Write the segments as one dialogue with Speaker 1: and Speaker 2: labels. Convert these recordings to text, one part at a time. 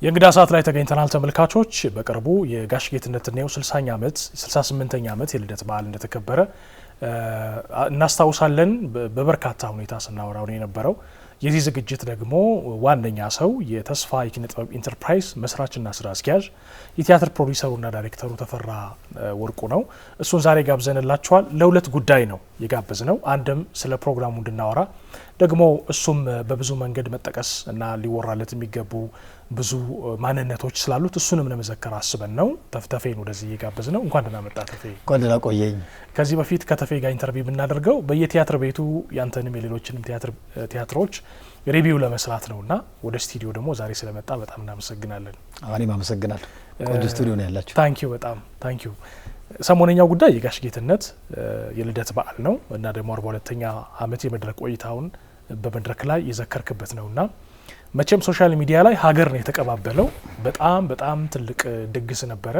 Speaker 1: የእንግዳ ሰዓት ላይ ተገኝተናል ተመልካቾች። በቅርቡ የጋሽ ጌትነትና 60ኛ ዓመት 68ኛ ዓመት የልደት በዓል እንደተከበረ እናስታውሳለን። በበርካታ ሁኔታ ስናወራው የነበረው የዚህ ዝግጅት ደግሞ ዋነኛ ሰው የተስፋ የኪነ ጥበብ ኢንተርፕራይዝ መስራችና ስራ አስኪያጅ የቲያትር ፕሮዲዩሰሩና ዳይሬክተሩ ተፈራ ወርቁ ነው። እሱን ዛሬ ጋብዘንላችኋል። ለሁለት ጉዳይ ነው የጋበዝነው። አንድም ስለ ፕሮግራሙ እንድናወራ ደግሞ እሱም በብዙ መንገድ መጠቀስ እና ሊወራለት የሚገቡ ብዙ ማንነቶች ስላሉት እሱንም ለመዘከር አስበን ነው ተፍተፌን ወደዚህ የጋበዝነው። እንኳን ደህና መጣ ተፌ።
Speaker 2: እንኳን ደህና ቆየኝ።
Speaker 1: ከዚህ በፊት ከተፌ ጋር ኢንተርቪው ብናደርገው በየቲያትር ቤቱ ያንተንም የሌሎችንም ቲያትሮች ሪቪው ለመስራት ነውና ወደ ስቱዲዮ ደግሞ ዛሬ ስለመጣ በጣም እናመሰግናለን።
Speaker 2: እኔም አመሰግናለሁ። ቆንጆ ስቱዲዮ ነው ያላችሁ።
Speaker 1: ታንኪዩ በጣም ታንኪዩ። ሰሞነኛው ጉዳይ የጋሽ ጌትነት የልደት በዓል ነው እና ደግሞ 42ኛ ዓመት የመድረክ ቆይታውን በመድረክ ላይ የዘከርክበት ነውና መቼም ሶሻል ሚዲያ ላይ ሀገር ነው የተቀባበለው። በጣም ትልቅ ድግስ ነበረ።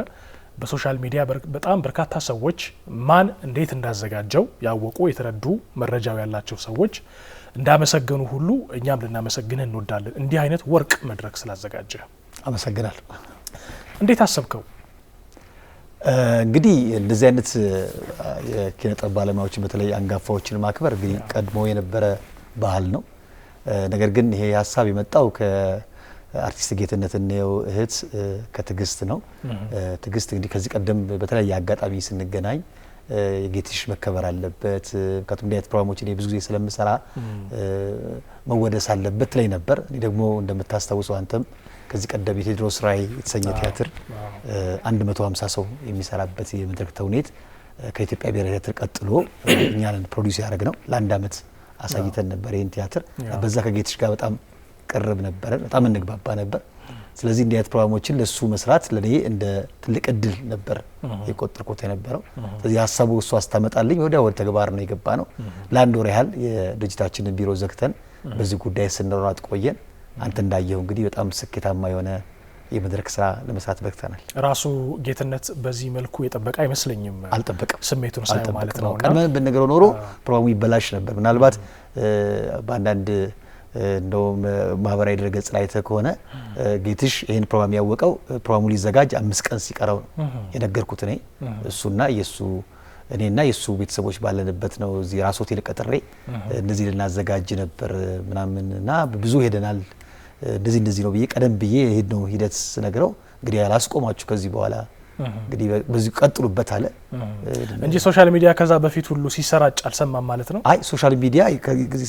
Speaker 1: በሶሻል ሚዲያ በጣም በርካታ ሰዎች ማን እንዴት እንዳዘጋጀው ያወቁ የተረዱ መረጃው ያላቸው ሰዎች እንዳመሰገኑ ሁሉ እኛም ልናመሰግንህ እንወዳለን። እንዲህ አይነት ወርቅ መድረክ ስላዘጋጀ
Speaker 2: አመሰግናለሁ።
Speaker 1: እንዴት አሰብከው?
Speaker 2: እንግዲህ እንደዚህ አይነት የኪነ ጥበብ ባለሙያዎችን በተለይ አንጋፋዎችን ማክበር እንግዲህ ቀድሞ የነበረ ባህል ነው። ነገር ግን ይሄ ሀሳብ የመጣው ከአርቲስት ጌትነት እንየው እህት ከትግስት ነው። ትግስት እንግዲህ ከዚህ ቀደም በተለያየ አጋጣሚ ስንገናኝ የጌትሽ መከበር አለበት ከቱም እንዲያት ፕሮግራሞች እኔ ብዙ ጊዜ ስለምሰራ መወደስ አለበት ላይ ነበር። እኔ ደግሞ እንደምታስታውሰው አንተም ከዚህ ቀደም የቴዎድሮስ ራዕይ የተሰኘ ቲያትር 150 ሰው የሚሰራበት የመድረክ ተውኔት ከኢትዮጵያ ብሔራዊ ቲያትር ቀጥሎ እኛን ፕሮዲዩስ ያደረግ ነው። ለአንድ አመት አሳይተን ነበር ይሄን ቲያትር። በዛ ከጌትሽ ጋር በጣም ቅርብ ነበር፣ በጣም እንግባባ ነበር። ስለዚህ እንዲህ አይነት ፕሮግራሞችን ለሱ መስራት ለኔ እንደ ትልቅ እድል ነበር የቆጠርኩት የነበረው። ስለዚህ ሀሳቡ እሱ አስተመጣልኝ ወዲያ ወደ ተግባር ነው የገባ ነው። ለአንድ ወር ያህል የድርጅታችንን ቢሮ ዘግተን በዚህ ጉዳይ ስንሯሯጥ ቆየን። አንተ እንዳየው እንግዲህ በጣም ስኬታማ የሆነ የመድረክ ስራ ለመስራት በቅተናል። ራሱ
Speaker 1: ጌትነት በዚህ መልኩ የጠበቀ አይመስለኝም።
Speaker 2: አልጠበቀም።
Speaker 1: ስሜቱን ሳይሆን ማለት ነው።
Speaker 2: ቀድመን ብንነግረው ኖሮ ፕሮግራሙ ይበላሽ ነበር። ምናልባት በአንዳንድ እንደውም ማህበራዊ ድረገጽ ላይ ከሆነ ጌትሽ ይሄን ፕሮግራም ያወቀው ፕሮግራሙ ሊዘጋጅ 5 ቀን ሲቀረው የነገርኩት እኔ እሱና የሱ እኔና የሱ ቤተሰቦች ባለንበት ነው። እዚህ ራስ ሆቴል ቀጥሬ እንደዚህ ልናዘጋጅ ነበር ምናምንና ብዙ ሄደናል። እንደዚህ ነው ብዬ ቀደም ብዬ ሄድ ነው ሂደት ስነግረው እንግዲህ ያላስቆማችሁ ከዚህ በኋላ እንግዲህ በዚህ ቀጥሉበት አለ
Speaker 1: እንጂ ሶሻል ሚዲያ ከዛ በፊት ሁሉ ሲሰራጭ አልሰማም ማለት ነው።
Speaker 2: አይ ሶሻል ሚዲያ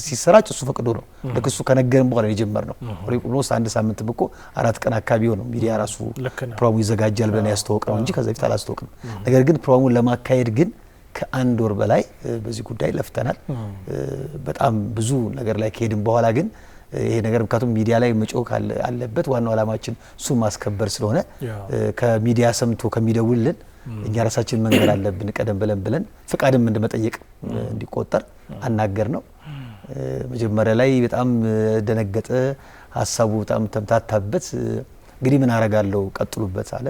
Speaker 2: ሲሰራጭ እሱ ፈቅዶ ነው። ለክሱ ከነገርን በኋላ የጀመርነው ሪቁኖስ አንድ ሳምንት ብቆ 4 ቀን አካባቢ ነው ሚዲያ ራሱ ፕሮግራሙ ይዘጋጃል ብለን ያስተዋወቀው እንጂ ከዛ በፊት አላስተዋወቅንም። ነገር ግን ፕሮግራሙን ለማካሄድ ግን ከአንድ ወር በላይ በዚህ ጉዳይ ለፍተናል። በጣም ብዙ ነገር ላይ ከሄድን በኋላ ግን ይሄ ነገር ምክንያቱም ሚዲያ ላይ መጮህ አለበት። ዋናው ዓላማችን እሱ ማስከበር ስለሆነ ከሚዲያ ሰምቶ ከሚደውልን እኛ ራሳችን መንገር አለብን ቀደም ብለን ፍቃድም እንደመጠየቅ እንዲቆጠር አናገር ነው። መጀመሪያ ላይ በጣም ደነገጠ። ሀሳቡ በጣም ተምታታበት። እንግዲህ ምን አረጋለው ቀጥሉበት አለ።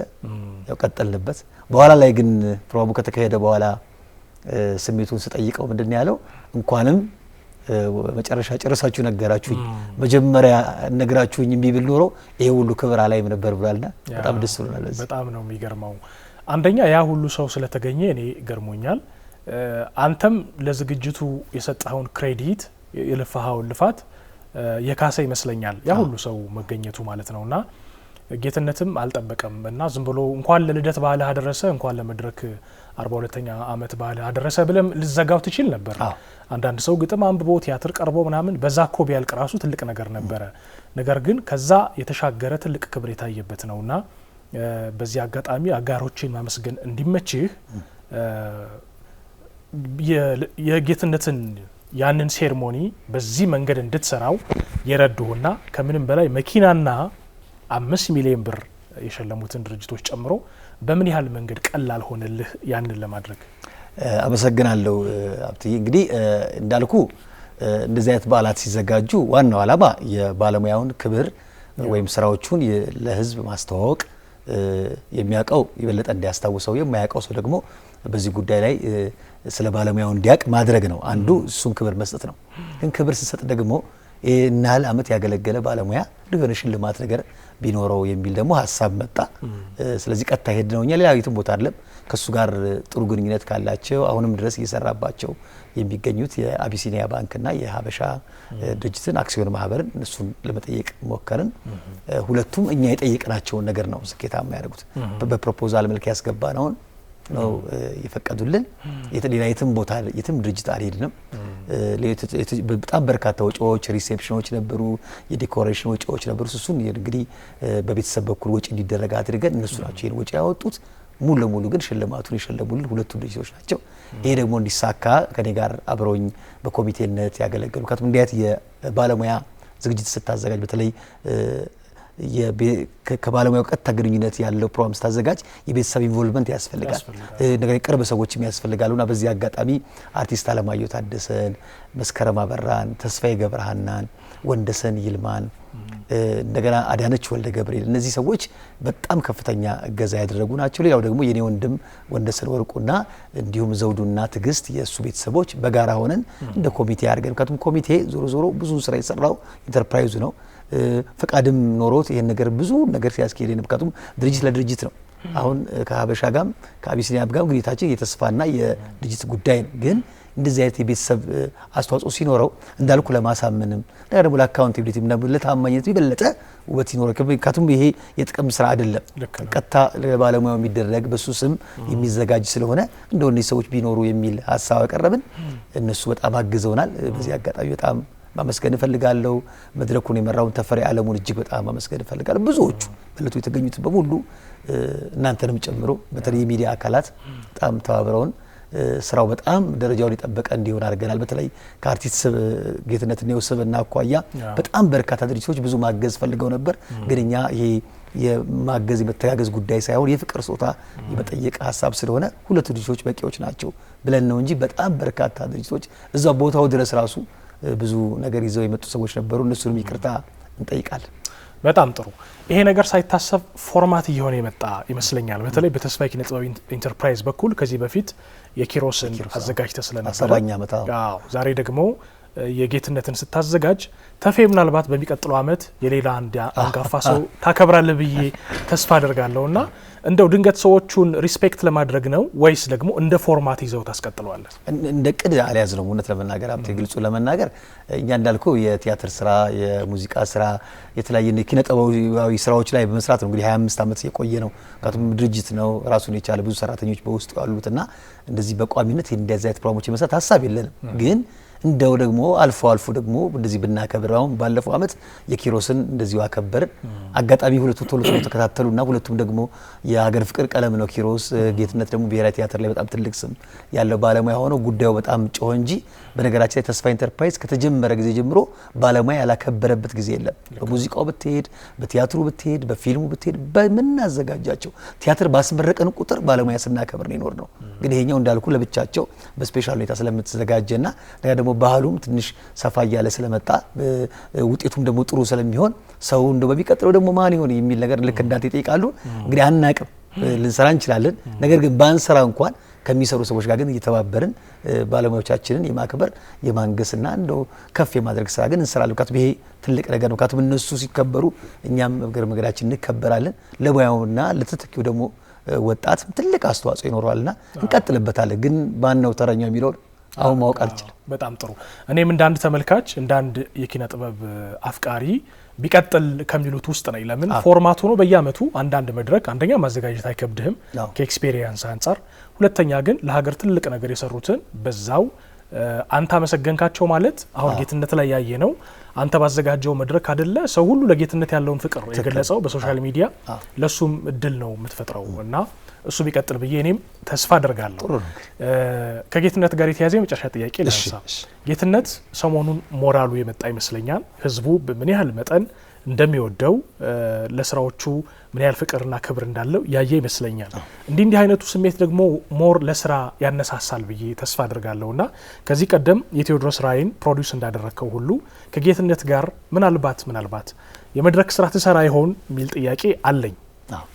Speaker 2: ያው ቀጠልንበት። በኋላ ላይ ግን ፕሮግራሙ ከተካሄደ በኋላ ስሜቱን ስጠይቀው ምንድነው ያለው? እንኳንም መጨረሻ ጨርሳችሁ ነገራችሁኝ፣ መጀመሪያ ነገራችሁኝ ቢብል ኖሮ ይሄ ሁሉ ክብር አላይም ነበር ብሏልና በጣም ደስ ብሎናል።
Speaker 1: በጣም ነው የሚገርመው። አንደኛ ያ ሁሉ ሰው ስለተገኘ እኔ ገርሞኛል። አንተም ለዝግጅቱ የሰጠኸውን ክሬዲት የለፋኸውን ልፋት የካሰ ይመስለኛል ያ ሁሉ ሰው መገኘቱ ማለት ነውና ጌትነትም አልጠበቀም እና ዝም ብሎ እንኳን ለልደት በዓል አደረሰ እንኳን ለመድረክ 42ኛ ዓመት በዓል አደረሰ ብለም ልዘጋው ትችል ነበር። አንዳንድ ሰው ግጥም አንብቦ ቲያትር ቀርቦ ምናምን በዛ እኮ ቢያልቅ ራሱ ትልቅ ነገር ነበረ። ነገር ግን ከዛ የተሻገረ ትልቅ ክብር የታየበት ነውና በዚህ አጋጣሚ አጋሮችን ማመስገን እንዲመችህ የጌትነትን ያንን ሴርሞኒ በዚህ መንገድ እንድትሰራው የረዱና ከምንም በላይ መኪናና 5 ሚሊዮን ብር የሸለሙትን ድርጅቶች ጨምሮ በምን ያህል መንገድ ቀላል ሆነልህ ያንን ለማድረግ?
Speaker 2: አመሰግናለሁ አብትዬ። እንግዲህ እንዳልኩ እንደዚህ አይነት በዓላት ሲዘጋጁ ዋናው ዓላማ የባለሙያውን ክብር ወይም ስራዎቹን ለህዝብ ማስተዋወቅ፣ የሚያውቀው የበለጠ እንዲያስታውሰው፣ የማያውቀው ሰው ደግሞ በዚህ ጉዳይ ላይ ስለ ባለሙያው እንዲያውቅ ማድረግ ነው። አንዱ እሱን ክብር መስጠት ነው። ግን ክብር ሲሰጥ ደግሞ እናል አመት ያገለገለ ባለሙያ ለሆነ ሽልማት ነገር ቢኖረው የሚል ደግሞ ሀሳብ መጣ። ስለዚህ ቀጥታ ሄድ ነው እኛ ሌላ የትም ቦታ አይደለም ከሱ ጋር ጥሩ ግንኙነት ካላቸው አሁንም ድረስ እየሰራባቸው የሚገኙት የአቢሲኒያ ባንክና የሀበሻ ድርጅትን አክሲዮን ማህበርን እነሱን ለመጠየቅ ሞከርን። ሁለቱም እኛ የጠየቅናቸውን ነገር ነው ስኬታማ ያደርጉት። በፕሮፖዛል መልክ ያስገባነውን ነው የፈቀዱልን። ሌላ የትም ቦታ የትም ድርጅት አልሄድንም። በጣም በርካታ ወጪዎች ሪሴፕሽኖች ነበሩ፣ የዲኮሬሽን ወጪዎች ነበሩ። እሱን እንግዲህ በቤተሰብ በኩል ወጪ እንዲደረግ አድርገን እነሱ ናቸው ይሄን ወጪ ያወጡት። ሙሉ ለሙሉ ግን ሽልማቱን የሸለሙልን ሁለቱ ድርጅቶች ናቸው። ይሄ ደግሞ እንዲሳካ ከኔ ጋር አብረውኝ በኮሚቴነት ያገለገሉ እንዲያት የባለሙያ ዝግጅት ስታዘጋጅ በተለይ ከባለሙያው ቀጥታ ግንኙነት ያለው ፕሮግራም ስታዘጋጅ የቤተሰብ ኢንቮልቭመንት ያስፈልጋል። ነገር ቅርብ ሰዎችም ያስፈልጋሉና በዚህ አጋጣሚ አርቲስት አለማየሁ ታደሰን፣ መስከረም አበራን፣ ተስፋዬ ገብረሃናን፣ ወንደሰን ይልማን እንደገና አዳነች ወልደ ገብርኤል እነዚህ ሰዎች በጣም ከፍተኛ እገዛ ያደረጉ ናቸው። ሌላው ደግሞ የኔ ወንድም ወንደሰን ወርቁና እንዲሁም ዘውዱና ትግስት የሱ ቤተሰቦች በጋራ ሆነን እንደ ኮሚቴ አድርገን ከቱም ኮሚቴ ዞሮ ዞሮ ብዙ ስራ የሰራው ኢንተርፕራይዙ ነው። ፈቃድም ኖሮት ይሄን ነገር ብዙ ነገር ሲያስኬድ የነበረው ድርጅት ለድርጅት ነው። አሁን ከሀበሻ ጋርም ከአቢሲኒያ ጋርም ግንኙነታችን የተስፋና የድርጅት ጉዳይ ነው። ግን እንደዚህ አይነት የቤተሰብ አስተዋጽኦ ሲኖረው እንዳልኩ ለማሳመንም ነገር ደግሞ ለአካውንታቢሊቲ እና ለታማኝነት ይበለጠ ውበት ይኖረው። ከቱም ይሄ የጥቅም ስራ አይደለም፣ ቀጥታ ለባለሙያው የሚደረግ በሱ ስም የሚዘጋጅ ስለሆነ እንደው እነዚህ ሰዎች ቢኖሩ የሚል ሀሳብ አቀረብን። እነሱ በጣም አግዘውናል። በዚህ አጋጣሚ በጣም ማመስገን እፈልጋለሁ። መድረኩን የመራውን ተፈሪ አለሙን እጅግ በጣም ማመስገን እፈልጋለሁ። ብዙዎቹ በለቱ የተገኙት በሙሉ እናንተንም ጨምሮ በተለይ የሚዲያ አካላት በጣም ተባብረውን ስራው በጣም ደረጃውን የጠበቀ እንዲሆን አድርገናል። በተለይ ከአርቲስት ጌትነት ነው ሰበና አኳያ በጣም በርካታ ድርጅቶች ብዙ ማገዝ ፈልገው ነበር። ግን እኛ ይሄ የማገዝ የመተጋገዝ ጉዳይ ሳይሆን የፍቅር ጾታ የመጠየቅ ሀሳብ ስለሆነ ሁለቱ ድርጅቶች በቂዎች ናቸው ብለን ነው እንጂ በጣም በርካታ ድርጅቶች እዛ ቦታው ድረስ ራሱ ብዙ ነገር ይዘው የመጡ ሰዎች ነበሩ። እነሱንም ይቅርታ እንጠይቃለን።
Speaker 1: በጣም ጥሩ። ይሄ ነገር ሳይታሰብ ፎርማት እየሆነ የመጣ ይመስለኛል። በተለይ በተስፋዬ ኪነ ጥበብ ኢንተርፕራይዝ በኩል ከዚህ በፊት የኪሮስን አዘጋጅተ ስለነበረ
Speaker 2: 7ኛ ዓመት
Speaker 1: ዛሬ ደግሞ የጌትነትን ስታዘጋጅ ተፌ ምናልባት በሚቀጥለው አመት የሌላ አንድ አንጋፋ ሰው ታከብራለህ ብዬ ተስፋ አደርጋለሁና እንደው ድንገት ሰዎቹን ሪስፔክት ለማድረግ ነው ወይስ ደግሞ እንደ ፎርማት ይዘው ታስቀጥለዋለህ?
Speaker 2: እንደ ቅድ አልያዝ ነው። እውነት ለመናገር አብቴ ግልጹ ለመናገር እኛ እንዳልከው የቲያትር ስራ፣ የሙዚቃ ስራ፣ የተለያየ ኪነ ጥበባዊ ስራዎች ላይ በመስራት ነው እንግዲህ 25 አመት የቆየ ነው። ካቱም ድርጅት ነው ራሱን የቻለ ብዙ ሰራተኞች በውስጡ ያሉትና እንደዚህ በቋሚነት እንደዚህ አይነት ፕሮግራሞች መስራት ሀሳብ የለንም። ግን እንደው ደግሞ አልፎ አልፎ ደግሞ እንደዚህ ብናከብር አሁን ባለፈው አመት የኪሮስን እንደዚሁ አከበርን። አጋጣሚ ሁለቱ ቶሎ ተከታተሉና ሁለቱም ደግሞ የሀገር ፍቅር ቀለም ነው። ኪሮስ ጌትነት ደግሞ ብሔራዊ ቲያትር ላይ በጣም ትልቅ ስም ያለው ባለሙያ ሆኖ ጉዳዩ በጣም ጮኸ እንጂ በነገራችን ላይ ተስፋ ኢንተርፕራይዝ ከተጀመረ ጊዜ ጀምሮ ባለሙያ ያላከበረበት ጊዜ የለም። በሙዚቃው ብትሄድ፣ በቲያትሩ ብትሄድ፣ በፊልሙ ብትሄድ በመናዘጋጃቸው ቲያትር ባስመረቀን ቁጥር ባለሙያ ስናከብር ነው ይኖር ነው። ግን ይሄኛው እንዳልኩ ለብቻቸው በስፔሻል ሁኔታ ስለምትዘጋጀና ደግሞ ባህሉም ትንሽ ሰፋ ያለ ስለመጣ ውጤቱም ደግሞ ጥሩ ስለሚሆን ሰው እንደው በሚቀጥለው ደግሞ ማን ይሆን የሚል ነገር ልክ እንዳንተ ይጠይቃሉ። እንግዲህ አናቅም፣ ልንሰራ እንችላለን። ነገር ግን ባንሰራ እንኳን ከሚሰሩ ሰዎች ጋር ግን እየተባበርን ባለሙያዎቻችንን የማክበር የማንገስና እንደው ከፍ የማድረግ ስራ ግን እንሰራለን። ይሄ ትልቅ ነገር ነው። ካቱም እነሱ ሲከበሩ እኛም መንገዳችን እንከበራለን። ለሙያውና ለተተኪው ደግሞ ወጣት ትልቅ አስተዋጽኦ ይኖረዋልና እንቀጥልበታለን። ግን ማን ነው ተረኛው የሚለው አሁን ማወቅ አልችልም።
Speaker 1: በጣም ጥሩ። እኔም እንዳንድ ተመልካች እንዳንድ የኪነ ጥበብ አፍቃሪ ቢቀጥል ከሚሉት ውስጥ ነኝ። ለምን ፎርማት ሆኖ በየአመቱ አንዳንድ መድረክ አንደኛ ማዘጋጀት አይከብድህም ከኤክስፔሪየንስ አንጻር፣ ሁለተኛ ግን ለሀገር ትልቅ ነገር የሰሩትን በዛው አንተ አመሰገንካቸው ማለት አሁን ጌትነት ላይ ያየ ነው። አንተ ባዘጋጀው መድረክ አይደለ ሰው ሁሉ ለጌትነት ያለውን ፍቅር የገለጸው በሶሻል ሚዲያ፣ ለሱም እድል ነው የምትፈጥረው እና እሱ ቢቀጥል ብዬ እኔም ተስፋ አደርጋለሁ። ከጌትነት ጋር የተያዘ የመጨረሻ ጥያቄ ላንሳ። ጌትነት ሰሞኑን ሞራሉ የመጣ ይመስለኛል። ህዝቡ ምን ያህል መጠን እንደሚወደው ለስራዎቹ ምን ያህል ፍቅርና ክብር እንዳለው ያየ ይመስለኛል። እንዲህ አይነቱ ስሜት ደግሞ ሞር ለስራ ያነሳሳል ብዬ ተስፋ አደርጋለሁና ከዚህ ቀደም የቴዎድሮስ ራይን ፕሮዲዩስ እንዳደረከው ሁሉ ከጌትነት ጋር ምናልባት የመድረክ ስራ ትሰራ ይሆን የሚል ጥያቄ አለኝ።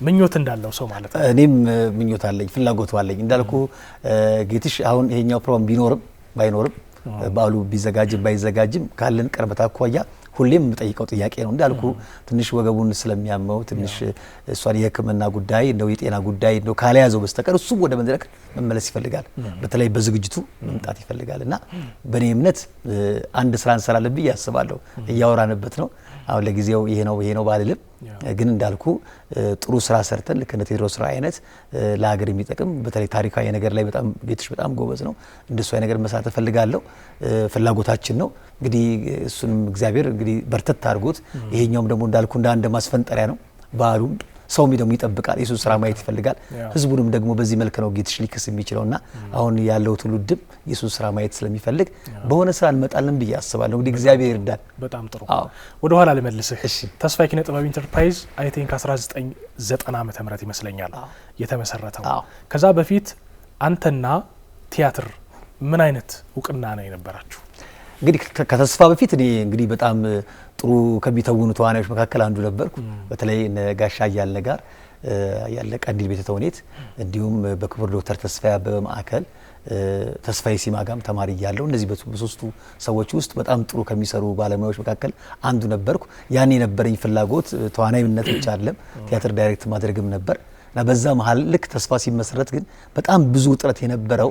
Speaker 1: ምኞት እንዳለው ሰው ማለት ነው።
Speaker 2: እኔም ምኞት አለኝ፣ ፍላጎቱ አለኝ። እንዳልኩ ጌትሽ አሁን ይሄኛው ፕሮግራም ቢኖርም ባይኖርም በዓሉ ቢዘጋጅም ባይዘጋጅም ካለን ቅርበት አኳያ ሁሌም የምጠይቀው ጥያቄ ነው። እንዳልኩ ትንሽ ወገቡን ስለሚያመው ትንሽ እሷን የሕክምና ጉዳይ እንደው የጤና ጉዳይ እንደው ካልያዘው በስተቀር እሱም ወደ መድረክ መመለስ ይፈልጋል። በተለይ በዝግጅቱ መምጣት ይፈልጋልና በእኔ እምነት አንድ ስራ እንሰራለን ብዬ አስባለሁ። እያወራንበት ነው። አሁን ለጊዜው ይሄ ነው ባልልም ግን እንዳልኩ ጥሩ ስራ ሰርተን ልክ እንደ ቴዎድሮስ ስራ አይነት ለሀገር የሚጠቅም በተለይ ታሪካዊ ነገር ላይ በጣም ቤትሽ በጣም ጎበዝ ነው። እንደሱ አይነት ነገር መስራት እፈልጋለሁ። ፍላጎታችን ነው። እንግዲህ እሱንም እግዚአብሔር እንግዲህ በርተት አድርጎት ይሄኛውም ደግሞ እንዳልኩ እንደ አንድ ማስፈንጠሪያ ነው። በዓሉም ሰውም ደግሞ ይጠብቃል። የሱን ስራ ማየት ይፈልጋል። ህዝቡንም ደግሞ በዚህ መልክ ነው ጌትሽ ሊክስ የሚችለውና አሁን ያለው ትውልድም የሱን ስራ ማየት ስለሚፈልግ በሆነ ስራ እንመጣለን ብዬ አስባለሁ። እንግዲህ እግዚአብሔር ይርዳል።
Speaker 1: በጣም ጥሩ። ወደ ኋላ ልመልስህ። ተስፋዬ ኪነ ጥበብ ኢንተርፕራይዝ አይ ቲንክ 1990 ዓመተ ምህረት ይመስለኛል የተመሰረተው። ከዛ በፊት አንተና ቲያትር ምን አይነት እውቅና ነው የነበራችሁ?
Speaker 2: እንግዲህ ከተስፋ በፊት እኔ እንግዲህ በጣም ጥሩ ከሚተውኑ ተዋናዮች መካከል አንዱ ነበርኩ። በተለይ ጋሻ እያልነ ጋር ያለ ቀንዲል ቤተ ተውኔት እንዲሁም በክቡር ዶክተር ተስፋዬ አበበ ማዕከል ተስፋዬ ሲማጋም ተማሪ እያለሁ እነዚህ በሶስቱ ሰዎች ውስጥ በጣም ጥሩ ከሚሰሩ ባለሙያዎች መካከል አንዱ ነበርኩ። ያኔ የነበረኝ ፍላጎት ተዋናይነት ብቻ አይደለም ቲያትር ዳይሬክት ማድረግም ነበር እና በዛ መሀል ልክ ተስፋ ሲመሰረት ግን በጣም ብዙ እጥረት የነበረው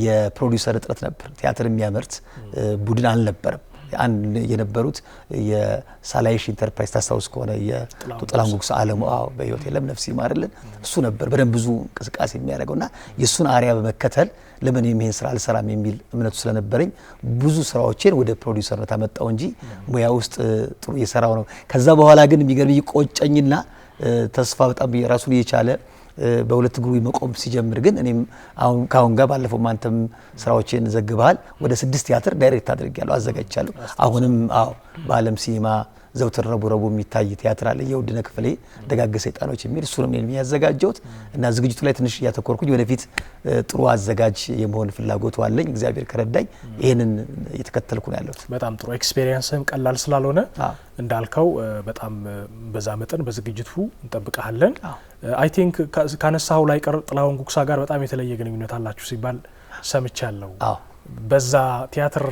Speaker 2: የፕሮዲውሰር እጥረት ነበር። ቲያትር የሚያመርት ቡድን አልነበረም። አንድ የነበሩት የሳላይሽ ኢንተርፕራይዝ ታስታውስ ከሆነ የጥላሁን ጉግሳ አለሙ በህይወት የለም ነፍስ ይማርልን እሱ ነበር በደንብ ብዙ እንቅስቃሴ የሚያደርገውና የሱን አሪያ በመከተል ለምን ይሄን ስራ አልሰራም የሚል እምነቱ ስለነበረኝ ብዙ ስራዎችን ወደ ፕሮዲውሰርነት አመጣው እንጂ ሙያ ውስጥ ጥሩ እየሰራው ነው። ከዛ በኋላ ግን የሚገርም ቆጨኝና ተስፋ በጣም ራሱን የቻለ በሁለት እግሩ መቆም ሲጀምር ግን እኔም አሁን ካሁን ጋር ባለፈው ማንተም ስራዎችን ዘግበሃል ወደ 6 ቲያትር ዳይሬክት አድርጌያለሁ አዘጋጅቻለሁ። አሁንም በዓለም ሲኒማ ዘውትር ረቡዕ የሚታይ ቲያትር አለ የውድነ ክፍሌ ደጋግ ሰይጣኖች የሚል እሱንም እኔ የሚያዘጋጀውት እና ዝግጅቱ ላይ ትንሽ እያተኮርኩኝ ወደፊት ጥሩ አዘጋጅ የመሆን ፍላጎቱ አለኝ። እግዚአብሔር ከረዳኝ ይሄንን እየተከተልኩ ነው ያለሁት። በጣም
Speaker 1: ጥሩ። ኤክስፒሪየንስም ቀላል ስላልሆነ እንዳልከው በጣም በዛ መጠን በዝግጅቱ እንጠብቃለን። አይ ቲንክ ካነሳው ላይ ቀር ጥላሁን ጉግሳ ጋር በጣም የተለየ ግንኙነት አላችሁ ሲባል ሰምቻለሁ። በዛ ቲያትር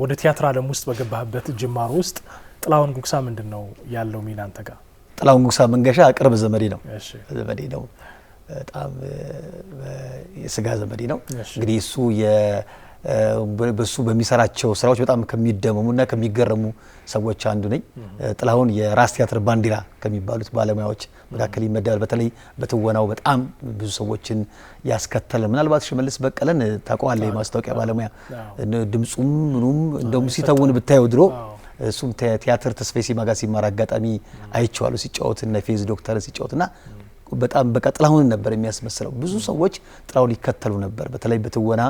Speaker 1: ወደ ቲያትር ዓለም ውስጥ በገባህበት ጅማሮ ውስጥ ጥላሁን ጉግሳ ምንድነው ያለው ሚና አንተ ጋር?
Speaker 2: ጥላሁን ጉግሳ መንገሻ ቅርብ ዘመዴ ነው። ዘመዴ ነው። በጣም የስጋ ዘመዴ ነው። እንግዲህ እሱ በሱ በሚሰራቸው ስራዎች በጣም ከሚደመሙና ከሚገረሙ ሰዎች አንዱ ነኝ። ጥላሁን የራስ ቲያትር ባንዲራ ከሚባሉት ባለሙያዎች መካከል ይመደባል። በተለይ በትወናው በጣም ብዙ ሰዎችን ያስከተለ ምናልባት ሽመልስ በቀለን ታውቀዋለህ? የማስታወቂያ ባለሙያ ድምጹም ምኑም እንደውም ሲተውን ብታየው ድሮ እሱም ቲያትር ተስፋዬ ሲማጋ ሲማር አጋጣሚ አይቼዋለሁ ሲጫወት እና ፌዝ ዶክተር ሲጫወትና በጣም በቃ ጥላሁን ነበር የሚያስመስለው። ብዙ ሰዎች ጥላሁን ይከተሉ ነበር። በተለይ በትወና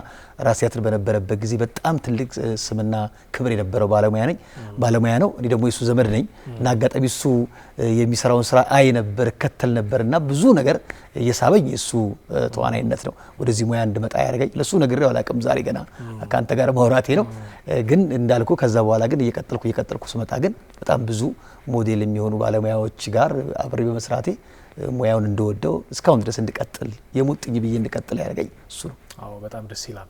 Speaker 2: ራስ ቲያትር በነበረበት ጊዜ በጣም ትልቅ ስምና ክብር የነበረው ባለሙያ ነው። እኔ ደግሞ የሱ ዘመድ ነኝ እና አጋጣሚ እሱ የሚሰራውን ስራ አይ ነበር ከተል ነበርና ብዙ ነገር የሳበኝ እሱ ተዋናይነት ነው ወደዚህ ሙያ እንድመጣ ያደረገኝ። ለሱ ነግሬው አላውቅም። ዛሬ ገና ካንተ ጋር ማውራቴ ነው። ግን እንዳልኩ ከዛ በኋላ ግን እየቀጠልኩ ስመጣ ግን በጣም ብዙ ሞዴል የሚሆኑ ባለሙያዎች ጋር አብሬ በመስራቴ ሙያውን እንደወደው እስካሁን ድረስ እንድቀጥል የሙጥኝ ብዬ እንድቀጥል ያደረገኝ እሱ ነው።
Speaker 1: በጣም ደስ ይላል።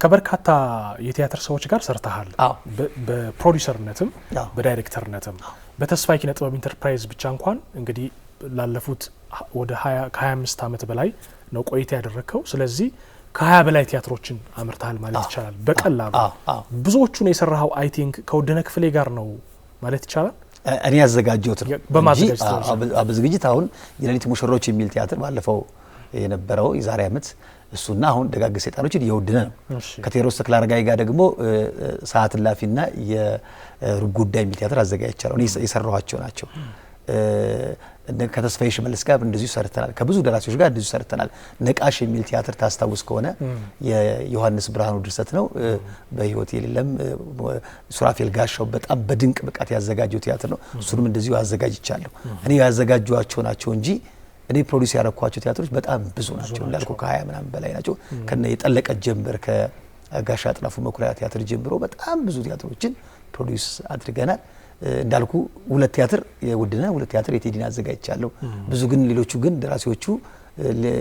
Speaker 1: ከበርካታ የቲያትር ሰዎች ጋር ሰርተሃል። በፕሮዲውሰርነትም በዳይሬክተርነትም። በተስፋዬ ኪነ ጥበብ ኢንተርፕራይዝ ብቻ እንኳን እንግዲህ ላለፉት ወደ 25 ዓመት በላይ ነው ቆይታ ያደረከው። ስለዚህ ከ20 በላይ ቲያትሮችን አምርተሃል ማለት ይቻላል በቀላሉ። ብዙዎቹን የሰራኸው አይ ቲንክ ከውድነ ክፍሌ ጋር ነው ማለት ይቻላል።
Speaker 2: እኔ ያዘጋጀሁት ነው በዝግጅት አሁን የሌሊት ሙሽሮች የሚል ቲያትር ባለፈው የነበረው የዛሬ ዓመት እሱና አሁን ደጋግ ሰይጣኖችን የውድነ ነው። ከቴዎድሮስ ተክለአረጋይ ጋር ደግሞ ሰዓት እላፊና የሩብ ጉዳይ የሚል ቲያትር አዘጋጅቻለሁ። እኔ የሰራኋቸው ናቸው። ከተስፋዬ ሽመልስ ጋር እንደዚሁ ሰርተናል። ከብዙ ደራሲዎች ጋር እንደዚሁ ሰርተናል። ነቃሽ የሚል ቲያትር ታስታውስ ከሆነ የዮሐንስ ብርሃኑ ድርሰት ነው። በህይወት የሌለም ሱራፌል ጋሻው በጣም በድንቅ ብቃት ያዘጋጀው ቲያትር ነው። እሱንም እንደዚሁ አዘጋጅቻለሁ። እኔ ያዘጋጇቸው ናቸው እንጂ እኔ ፕሮዲዩስ ያረኳቸው ቲያትሮች በጣም ብዙ ናቸው። እንዳልኩ ከ20 ምናምን በላይ ናቸው። ከነ የጠለቀ ጀምበር ከጋሻ አጥናፉ መኩሪያ ቲያትር ጀምሮ በጣም ብዙ ቲያትሮችን ፕሮዲዩስ አድርገናል። እንዳልኩ 2 ቲያትር የውድነ 2 ቲያትር የቴዲን አዘጋጅቻለሁ። ብዙ ግን ሌሎቹ ግን ደራሲዎቹ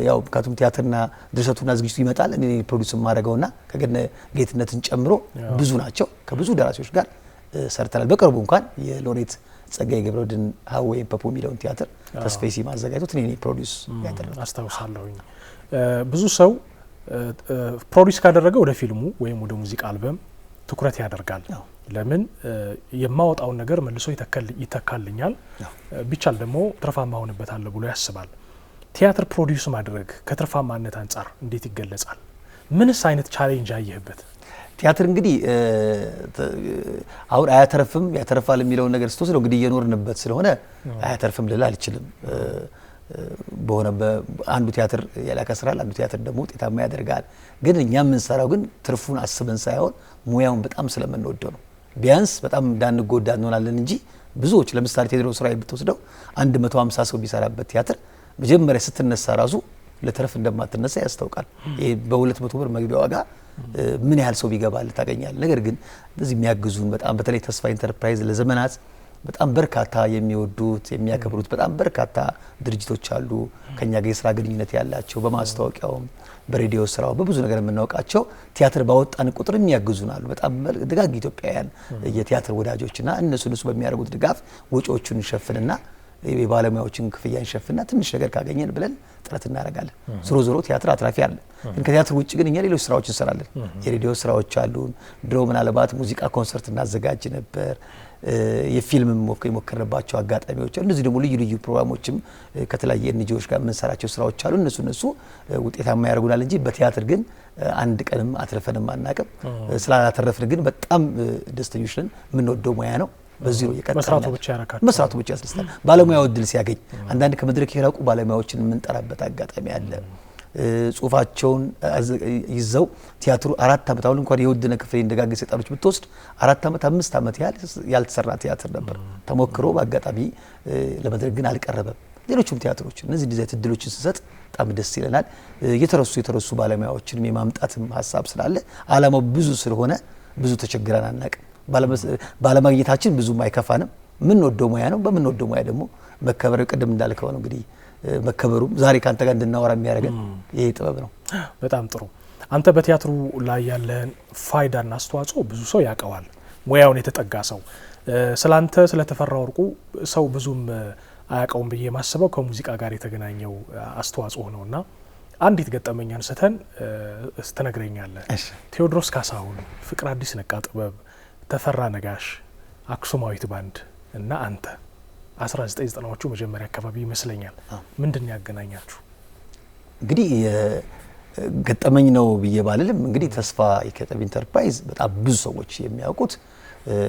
Speaker 2: ያው ካቱም ቲያትርና ድርሰቱና ዝግጅቱ ይመጣል እኔ ፕሮዲዩስ ማድረገውና ከገነ ጌትነትን ጨምሮ ብዙ ናቸው ከብዙ ደራሲዎች ጋር ሰርተናል። በቅርቡ እንኳን የሎሬት ጸጋዬ ገብረወልድን ሀዌ ፐፑ የሚለውን ቲያትር ተስፋዬ ሲማ አዘጋጅቶት እኔ ፕሮዲዩስ ያደረኩት
Speaker 1: አስታውሳለሁኝ። ብዙ ሰው ፕሮዲዩስ ካደረገ ወደ ፊልሙ ወይም ወደ ሙዚቃ አልበም ትኩረት ያደርጋል። ለምን የማወጣውን ነገር መልሶ ይተካልኛል ቢቻል ደግሞ ትርፋማ ሆንበታል ብሎ ያስባል። ቲያትር ፕሮዲዩስ ማድረግ ከትርፋማነት አንጻር እንዴት ይገለጻል? ምንስ አይነት ቻሌንጅ አየህበት?
Speaker 2: ቲያትር እንግዲህ አሁን አያተርፍም ያተርፋል የሚለውን ነገር ስትወስደው እንግዲህ እየኖርንበት ስለሆነ አያተርፍም ልል አልችልም። በሆነ አንዱ ቲያትር ያላከስራል አንዱ ቲያትር ደግሞ ውጤታማ ያደርጋል። ግን እኛ የምንሰራው ግን ትርፉን አስበን ሳይሆን ሙያውን በጣም ስለምንወደው ነው። ቢያንስ በጣም እንዳንጎዳ እንሆናለን እንጂ ብዙዎች ለምሳሌ ቴዎድሮስ ራዕይ ብትወስደው 150 ሰው ቢሰራበት ቲያትር መጀመሪያ ስትነሳ ራሱ ለተረፍ እንደማትነሳ ያስታውቃል። ይሄ በ200 ብር መግቢያ ዋጋ ምን ያህል ሰው ቢገባል ታገኛል። ነገር ግን እንደዚህ የሚያግዙን በጣም በተለይ ተስፋ ኢንተርፕራይዝ ለዘመናት በጣም በርካታ የሚወዱት የሚያከብሩት በጣም በርካታ ድርጅቶች አሉ ከኛ ጋር የስራ ግንኙነት ያላቸው በማስታወቂያውም በሬዲዮ ስራው በብዙ ነገር የምናውቃቸው ቲያትር ባወጣን ቁጥር የሚያግዙን አሉ። በጣም ደጋግ ኢትዮጵያውያን የቲያትር ወዳጆችና እነሱ በሚያደርጉት ድጋፍ ወጪዎቹን እንሸፍንና የባለሙያዎችን ክፍያ እንሸፍንና ትንሽ ነገር ካገኘን ብለን ጥረት እናደርጋለን። ዞሮ ቲያትር አትራፊ አለ። ግን ከቲያትር ውጭ ግን እኛ ሌሎች ስራዎች እንሰራለን። የሬዲዮ ስራዎች አሉን። ድሮ ምናልባት ሙዚቃ ኮንሰርት እናዘጋጅ ነበር። የፊልም ሞከረባቸው አጋጣሚዎች አሉ። እነዚህ ደግሞ ልዩ ልዩ ፕሮግራሞችም ከተለያየ ኤንጂኦዎች ጋር የምንሰራቸው ስራዎች አሉ። እነሱ ውጤታማ ያደርጉናል እንጂ በቲያትር ግን አንድ ቀንም አትረፈንም አናውቅም። ስላላተረፍን ግን በጣም ደስተኞች ነን። የምንወደው ሙያ ነው። በዚህ ነው የቀጠለው። መስራቱ ብቻ ያስደስታል። ባለሙያው እድል ሲያገኝ አንዳንድ ከመድረክ የራቁ ባለሙያዎችን የምንጠራበት አጋጣሚ አለ። ጽሁፋቸውን ይዘው ቲያትሩ 4 አመት አሁን እንኳን የውድነ ክፍሌ እንደጋገ ሰይጣኖች ብትወስድ 4 አመት 5 አመት ያልተሰራ ቲያትር ነበር። ተሞክሮ በአጋጣሚ ለመድረክ ግን አልቀረበም። ሌሎችም ቲያትሮች እነዚህ እድሎችን ሲሰጥ በጣም ደስ ይለናል። የተረሱ ባለሙያዎችን የማምጣትም ሀሳብ ስላለ አላማው ብዙ ስለሆነ ብዙ ተቸግረን አናውቅም። ባለማግኘታችን ብዙም አይከፋንም። ምን ወደው ሙያ ነው። በምን ወደው ሙያ ደግሞ መከበር ቅድም እንዳልከው ነው እንግዲህ መከበሩም ዛሬ ካንተ ጋር እንድናወራ የሚያደርገን ይሄ ጥበብ ነው።
Speaker 1: በጣም ጥሩ። አንተ በቲያትሩ ላይ ያለን ፋይዳና አስተዋጽኦ ብዙ ሰው ያውቀዋል። ሙያውን የተጠጋ ሰው ስላንተ ስለተፈራ ወርቁ ሰው ብዙም አያውቀውም ብዬ ማስበው ከሙዚቃ ጋር የተገናኘው አስተዋጽኦ ነውና አንዲት ገጠመኝ አንስተን ስትነግረኛለህ። ቴዎድሮስ ካሳሁን፣ ፍቅር አዲስ ነቃ ጥበብ፣ ተፈራ ነጋሽ፣ አክሱማዊት ባንድ እና አንተ 1990ዎቹ መጀመሪያ አካባቢ ይመስለኛል። ምንድን ያገናኛችሁ? እንግዲህ
Speaker 2: ገጠመኝ ነው ብዬ ባልልም እንግዲህ ተስፋ ኢትዮጵያ ኢንተርፕራይዝ በጣም ብዙ ሰዎች የሚያውቁት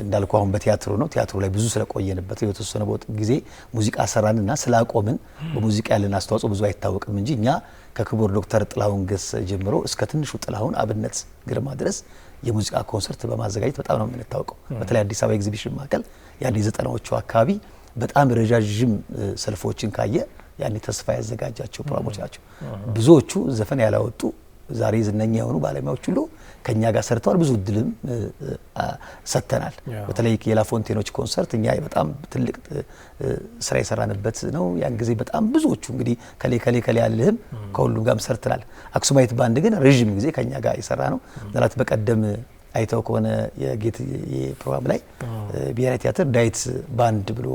Speaker 2: እንዳልኩ አሁን በቲያትሩ ነው። ቲያትሩ ላይ ብዙ ስለቆየንበት የተወሰነ ጊዜ ሙዚቃ ሰራንና ስላቆምን በሙዚቃ ያለን አስተዋጽኦ ብዙ አይታወቅም እንጂ እኛ ከክቡር ዶክተር ጥላሁን ገሰ ጀምሮ እስከ ትንሹ ጥላሁን አብነት ግርማ ድረስ የሙዚቃ ኮንሰርት በማዘጋጀት በጣም ነው የምንታወቀው። በተለይ አዲስ አበባ ኤግዚቢሽን ማዕከል ያኔ 90ዎቹ አካባቢ በጣም ረጃጅም ሰልፎችን ካየ ያኔ ተስፋ ያዘጋጃቸው ፕሮግራሞች ናቸው። ብዙዎቹ ዘፈን ያላወጡ ዛሬ ዝነኛ የሆኑ ባለሙያዎች ሁሉ ከኛ ጋር ሰርተዋል። ብዙ እድልም ሰጥተናል። በተለይ የላፎንቴኖች ኮንሰርት እኛ በጣም ትልቅ ስራ የሰራንበት ነው። ያን ጊዜ በጣም ብዙዎቹ እንግዲህ ከሌ ያለህም ከሁሉም ጋርም ሰርተናል። አክሱማዊት ባንድ ግን ረጅም ጊዜ ከኛ ጋር የሰራ ነው። ዛሬ በቀደም አይተው ከሆነ የጌት ፕሮግራም ላይ ብሔራዊ ቲያትር ዳዊት ባንድ ብሎ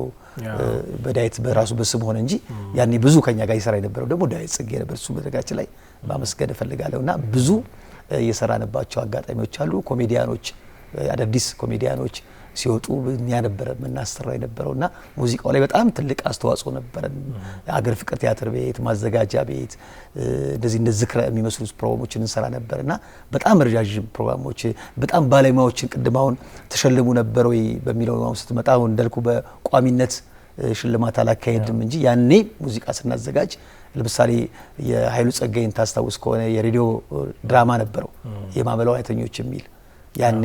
Speaker 2: በዳዊት በራሱ በስም ሆነ እንጂ ያኔ ብዙ ከኛ ጋር ይሰራ የነበረው ደግሞ ዳዊት ጽጌ ነበር። እሱ በተጋጭ ላይ ማመስገን እፈልጋለሁና ብዙ የሰራንባቸው አጋጣሚዎች አሉ። ኮሜዲያኖች አዳዲስ ኮሜዲያኖች ሲወጡ እኛ ነበር የምናሰራው የነበረውና ሙዚቃው ላይ በጣም ትልቅ አስተዋጽኦ ነበረን። አገር ፍቅር ቲያትር ቤት፣ ማዘጋጃ ቤት እንደዚህ እንደ ዝክረ የሚመስሉ ፕሮግራሞችን እንሰራ ነበርና በጣም ረጃጅም ፕሮግራሞች በጣም ባለሙያዎችን ቅድም አሁን ተሸልሙ ነበር ወይ በሚለው ነው ስትመጣ አሁን እንዳልኩ በቋሚነት ሽልማት አላካሄድም እንጂ ያኔ ሙዚቃ ስናዘጋጅ ለምሳሌ የኃይሉ ጸጋዬን ታስታውስ ከሆነ የሬዲዮ ድራማ ነበረው የማመላው አይተኞች የሚል ያኔ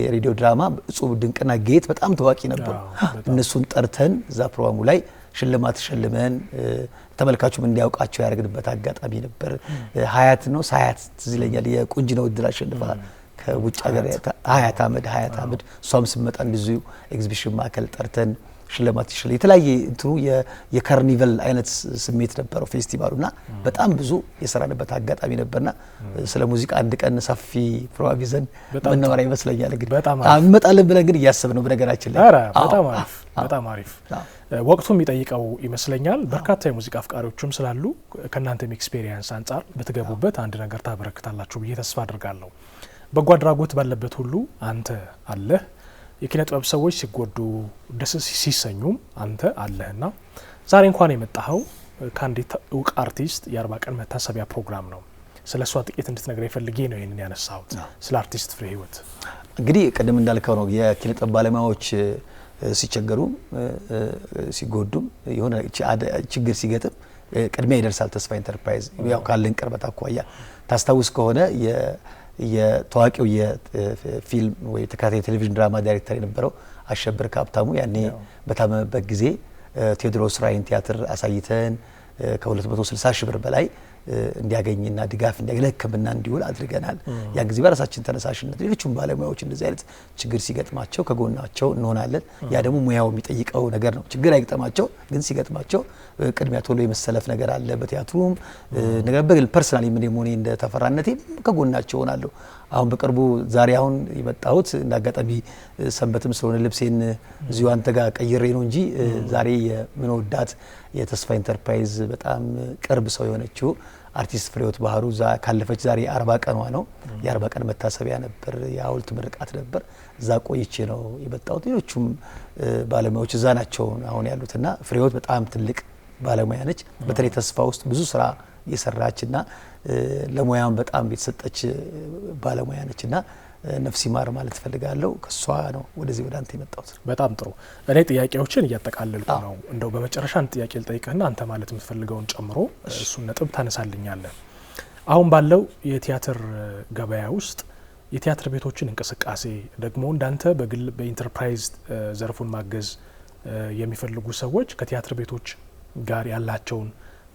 Speaker 2: የሬዲዮ ድራማ እጹብ ድንቅና ጌት በጣም ታዋቂ ነበሩ። እነሱን ጠርተን እዛ ፕሮግራሙ ላይ ሽልማት ሸልመን ተመልካቹም እንዲያውቃቸው ያደረግንበት አጋጣሚ ነበር። ሀያት ነው ሳያት ትዝ ይለኛል የቁንጅና ውድድር አሸንፋ ከውጭ ሀገር ሀያት አመድ እሷም ስመጣ እንደዚሁ ኤግዚቢሽን ማዕከል ጠርተን ሽልማት ይሽል የተለያየ እንትኑ የካርኒቫል አይነት ስሜት ነበረው ፌስቲቫሉና በጣም ብዙ የሰራንበት አጋጣሚ ነበርና ስለ ሙዚቃ አንድ ቀን ሰፊ ፕሮግራም ይዘን መናወራ ይመስለኛል። እንግዲህ እንመጣለን ብለን ግን እያሰብን ነው በነገራችን ላይ።
Speaker 1: በጣም አሪፍ ወቅቱም የሚጠይቀው ይመስለኛል። በርካታ የሙዚቃ አፍቃሪዎችም ስላሉ ከእናንተም ኤክስፔሪየንስ አንጻር ብትገቡበት አንድ ነገር ታበረክታላችሁ ብዬ ተስፋ አድርጋለሁ። በጎ አድራጎት ባለበት ሁሉ አንተ አለህ። የኪነ ጥበብ ሰዎች ሲጎዱ ደስ ሲሰኙም አንተ አለህና ዛሬ እንኳን የመጣኸው ከአንዲት እውቅ አርቲስት የ40 ቀን መታሰቢያ ፕሮግራም ነው። ስለ እሷ ጥቂት እንድትነግረኝ ፈልጌ ነው ይህንን ያነሳሁት። ስለ አርቲስት ፍሬህይወት
Speaker 2: እንግዲህ ቅድም እንዳልከው ነው የኪነ ጥበብ ባለሙያዎች ሲቸገሩም ሲጎዱም የሆነ ችግር ሲገጥም ቅድሚያ ይደርሳል ተስፋ ኢንተርፕራይዝ። ያው ካለን ቅርበት አኳያ ታስታውስ ከሆነ የታዋቂው የፊልም ወይ ተከታታይ ቴሌቪዥን ድራማ ዳይሬክተር የነበረው አሸብር ሀብታሙ ያኔ በታመመበት ጊዜ ቴዎድሮስ ራይን ቲያትር አሳይተን ከ260 ሺህ ብር በላይ እንዲያገኝና ድጋፍ እንዲያገኝ ለሕክምና እንዲውል አድርገናል። ያን ጊዜ በራሳችን ተነሳሽነት ሌሎችም ባለሙያዎች እንደዚህ አይነት ችግር ሲገጥማቸው ከጎናቸው እንሆናለን። ያ ደግሞ ሙያው የሚጠይቀው ነገር ነው። ችግር አይገጥማቸው ግን ሲገጥማቸው ቅድሚያ ቶሎ የመሰለፍ ነገር አለ። በቲያትሩም ነገር በግል ፐርሰናሊ ምን ሆኔ እንደ ተፈራነቴ ከጎናቸው ሆናለሁ። አሁን በቅርቡ ዛሬ አሁን የመጣሁት እንዳጋጣሚ ሰንበትም ስለሆነ ልብሴን እዚሁ አንተ ጋር ቀይሬ ነው እንጂ ዛሬ የምንወዳት የተስፋ ኢንተርፕራይዝ በጣም ቅርብ ሰው የሆነችው አርቲስት ፍሬህይወት ባህሩ ካለፈች ዛሬ 40 ቀኗ ነው። የ40 ቀን መታሰቢያ ነበር፣ የሐውልት ምርቃት ነበር። እዛ ቆይቼ ነው የመጣሁት። ሌሎቹም ባለሙያዎች እዛ ናቸው አሁን ያሉትና ፍሬህይወት በጣም ትልቅ ባለሙያ ነች። በተለይ ተስፋ ውስጥ ብዙ ስራ የሰራችና ለሙያም በጣም የተሰጠች ባለሙያ ነችና ነፍስ ይማር ማለት ፈልጋለሁ። ከሷ ነው ወደዚህ ወደ አንተ የመጣሁት።
Speaker 1: በጣም ጥሩ። እኔ ጥያቄዎችን እያጠቃለልኩ ነው። እንደው በመጨረሻ አንድ ጥያቄ ልጠይቅህና አንተ ማለት የምትፈልገውን ጨምሮ እሱን ነጥብ ታነሳልኛለህ። አሁን ባለው የቲያትር ገበያ ውስጥ የቲያትር ቤቶችን እንቅስቃሴ ደግሞ እንዳንተ በግል በኢንተርፕራይዝ ዘርፉን ማገዝ የሚፈልጉ ሰዎች ከቲያትር ቤቶች ጋር ያላቸውን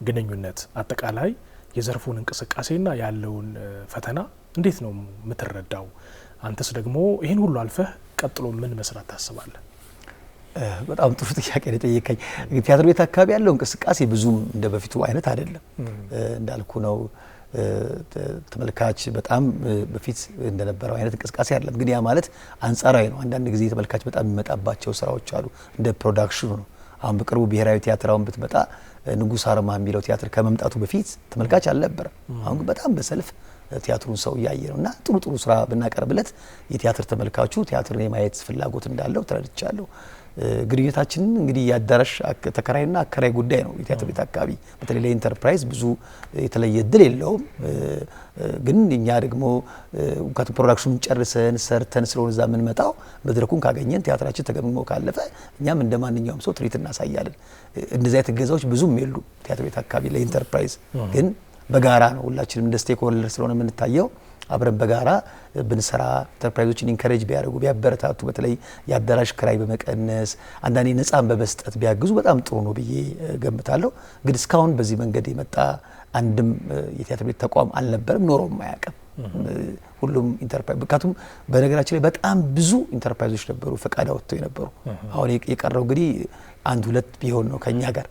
Speaker 1: ግንኙነት አጠቃላይ የዘርፉን እንቅስቃሴና ያለውን ፈተና እንዴት ነው የምትረዳው? አንተስ ደግሞ ይህን ሁሉ አልፈህ ቀጥሎ ምን መስራት ታስባለህ?
Speaker 2: በጣም ጥሩ ጥያቄ ነው የጠየቀኝ። ቲያትር ቤት አካባቢ ያለው እንቅስቃሴ ብዙም እንደ በፊቱ አይነት አይደለም። እንዳልኩ ነው ተመልካች በጣም በፊት እንደነበረው አይነት እንቅስቃሴ አይደለም። ግን ያ ማለት አንጻራዊ ነው። አንዳንድ ጊዜ ተመልካች በጣም የሚመጣባቸው ስራዎች አሉ። እንደ ፕሮዳክሽኑ ነው። አሁን በቅርቡ ብሔራዊ ቲያትራውን ብትመጣ ንጉስ አርማ የሚለው ቲያትር ከመምጣቱ በፊት ተመልካች አልነበረም። አሁን ግን በጣም በሰልፍ ቲያትሩን ሰው እያየ ነውና ጥሩ ስራ ብናቀርብለት የቲያትር ተመልካቹ ቲያትርን የማየት ፍላጎት እንዳለው ተረድቻለሁ። ግንኙነታችንን እንግዲህ የአዳራሽ ተከራይና አከራይ ጉዳይ ነው። የቲያትር ቤት አካባቢ በተለይ ለኢንተርፕራይዝ ብዙ የተለየ እድል የለውም። ግን እኛ ደግሞ ወካቱ ፕሮዳክሽኑን ጨርሰን ሰርተን ስለሆነ እዛ የምንመጣው መድረኩን ካገኘን ቲያትራችን ተገምሞ ካለፈ እኛም እንደ ማንኛውም ሰው ትርኢት እናሳያለን። እንደዚህ አይነት እገዛዎች ብዙም የሉ ቲያትር ቤት አካባቢ ለኢንተርፕራይዝ። ግን በጋራ ነው ሁላችንም እንደ ስቴክ ሆልደር ስለሆነ የምንታየው አብረን በጋራ ብንሰራ ኢንተርፕራይዞችን ኢንከሬጅ ቢያደርጉ ቢያበረታቱ፣ በተለይ የአዳራሽ ክራይ በመቀነስ አንዳንዴ ነፃን በመስጠት ቢያግዙ በጣም ጥሩ ነው ብዬ ገምታለሁ። ግን እስካሁን በዚህ መንገድ የመጣ አንድም የቲያትር ቤት ተቋም አልነበረም፣ ኖሮም አያውቅም። ሁሉም ኢንተርፕራይዝ ምክንያቱም በነገራችን ላይ በጣም ብዙ ኢንተርፕራይዞች ነበሩ ፈቃድ አወጥተው የነበሩ። አሁን የቀረው እንግዲህ አንድ ሁለት ቢሆን ነው ከኛ ጋር።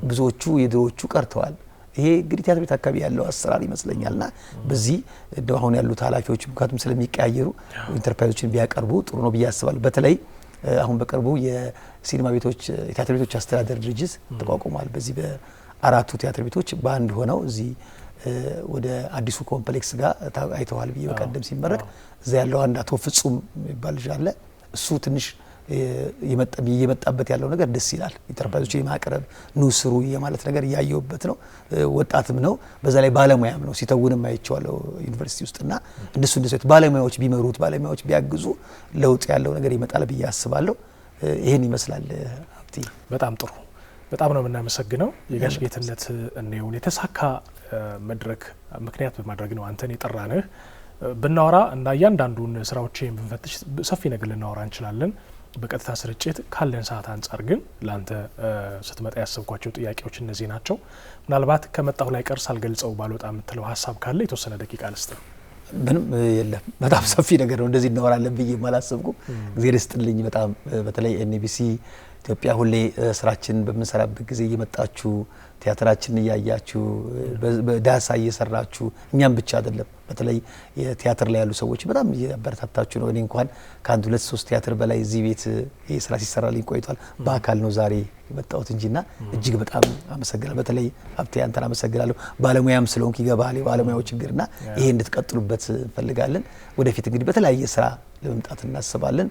Speaker 2: ብዙዎቹ የድሮዎቹ ቀርተዋል። ይሄ እንግዲህ ቲያትር ቤት አካባቢ ያለው አሰራር ይመስለኛልና በዚህ እንደው አሁን ያሉት ኃላፊዎች ምክንያቱም ስለሚቀያየሩ ኢንተርፕራይዞችን ቢያቀርቡ ጥሩ ነው ብዬ አስባለሁ። በተለይ አሁን በቅርቡ የሲኒማ ቤቶች የቲያትር ቤቶች አስተዳደር ድርጅት ተቋቁሟል። በዚህ በአራቱ ቲያትር ቤቶች በአንድ ሆነው እዚህ ወደ አዲሱ ኮምፕሌክስ ጋር አይተዋል ብዬ በቀደም ሲመረቅ እዛ ያለው አንድ አቶ ፍጹም የሚባል ልጅ አለ። እሱ ትንሽ እየመጣበት ያለው ነገር ደስ ይላል። ኢንተርፕራይዞችን የማቅረብ ኑ ስሩ የማለት ነገር እያየሁበት ነው። ወጣትም ነው፣ በዛ ላይ ባለሙያም ነው። ሲተውንም አይቼዋለሁ ዩኒቨርሲቲ ውስጥና እንደሱ ባለሙያዎች ቢመሩት ባለሙያዎች ቢያግዙ ለውጥ ያለው ነገር ይመጣል ብዬ አስባለሁ። ይሄን ይመስላል። ሀብቲ
Speaker 1: በጣም ጥሩ፣ በጣም ነው የምናመሰግነው። የጋሽ ጌትነት እኔውን የተሳካ መድረክ ምክንያት በማድረግ ነው አንተን የጠራንህ። ብናወራ እና እያንዳንዱን ስራዎችን ብንፈትሽ ሰፊ ነገር ልናወራ እንችላለን። በቀጥታ ስርጭት ካለን ሰዓት አንጻር ግን ላንተ ስትመጣ ያሰብኳቸው ጥያቄዎች እነዚህ ናቸው። ምናልባት ከመጣሁ ላይ ቀር ሳልገልጸው ባልወጣ የምትለው ሀሳብ ካለ የተወሰነ ደቂቃ ልስጥ።
Speaker 2: ምንም የለም። በጣም ሰፊ ነገር ነው። እንደዚህ እናወራለን ብዬ ማላሰብኩም። እግዚአብሔር ይስጥልኝ በጣም በተለይ ኤንቢሲ ኢትዮጵያ ሁሌ ስራችን በምንሰራበት ጊዜ እየመጣችሁ ቲያትራችንን እያያችሁ በዳሳ እየሰራችሁ እኛም ብቻ አይደለም በተለይ የቲያትር ላይ ያሉ ሰዎች በጣም እያበረታታችሁ ነው። እኔ እንኳን ከአንድ 2-3 ቲያትር በላይ እዚህ ቤት ይሄ ስራ ሲሰራልኝ ቆይቷል። በአካል ነው ዛሬ የመጣሁት እንጂና እጅግ በጣም አመሰግናለሁ። በተለይ ሀብቴ አንተን አመሰግናለሁ። ባለሙያም ስለሆንክ ይገባል የባለሙያው ችግርና ይሄ እንድትቀጥሉበት እንፈልጋለን። ወደፊት እንግዲህ በተለያየ ስራ ለመምጣት እናስባለን።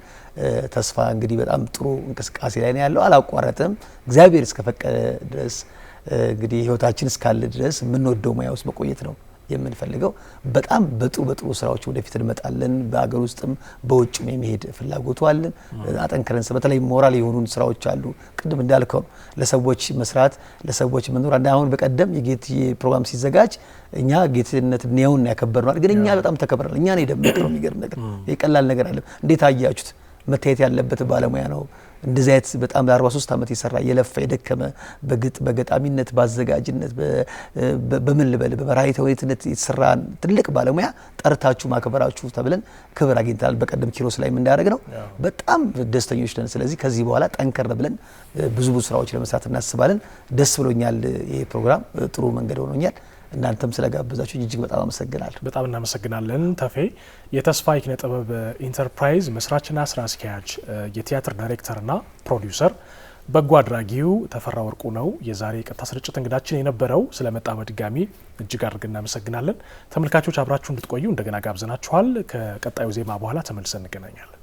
Speaker 2: ተስፋ እንግዲህ በጣም ጥሩ እንቅስቃሴ ላይ ነው ያለው። አላቋረጠም። እግዚአብሔር እስከፈቀደ ድረስ እንግዲህ ህይወታችን እስካለ ድረስ የምንወደው ሙያ ውስጥ መቆየት ነው የምንፈልገው። በጣም በጥሩ ስራዎች ወደፊት እንመጣለን። በአገር ውስጥም በውጭም የመሄድ ፍላጎቱ አለን። አጠንክረን በተለይ ሞራል የሆኑን ስራዎች አሉ። ቅድም እንዳልከው ለሰዎች መስራት፣ ለሰዎች መኖር። አሁን በቀደም የጌትዬ ፕሮግራም ሲዘጋጅ እኛ ጌትነት ነውን ያከበርነዋል፣ ግን እኛ በጣም ተከብረናል። እኛ ነው የደመቀው። የሚገርም ነገር የቀላል ነገር አለ። እንዴት አያችሁት? መታየት ያለበት ባለሙያ ነው። እንደዚህ አይነት በጣም ለ43 ዓመት የሰራ የለፋ የደከመ በገጣሚነት ባዘጋጅነት በምን ልበል በመራዊ ተውኔትነት የተሰራ ትልቅ ባለሙያ ጠርታችሁ ማክበራችሁ ተብለን ክብር አግኝተናል። በቀደም ኪሮስ ላይ ምን እንዳደረግ ነው በጣም ደስተኞች ነን። ስለዚህ ከዚህ በኋላ ጠንከር ብለን ብዙ ስራዎች ለመስራት እናስባለን። ደስ ብሎኛል። ይሄ ፕሮግራም ጥሩ መንገድ ሆኖኛል። እናንተም ስለጋበዛችሁ እጅግ በጣም አመሰግናለሁ።
Speaker 1: በጣም እናመሰግናለን። ተፌ የተስፋ ኪነ ጥበብ ኢንተርፕራይዝ መስራችና ስራ አስኪያጅ፣ የቲያትር ዳይሬክተርና ፕሮዲውሰር፣ በጎ አድራጊው ተፈራ ወርቁ ነው የዛሬ ቀጥታ ስርጭት እንግዳችን የነበረው። ስለመጣ በድጋሚ እጅግ አድርገን እናመሰግናለን። ተመልካቾች አብራችሁ እንድትቆዩ እንደገና ጋብዘናችኋል። ከቀጣዩ ዜማ በኋላ ተመልሰን እንገናኛለን።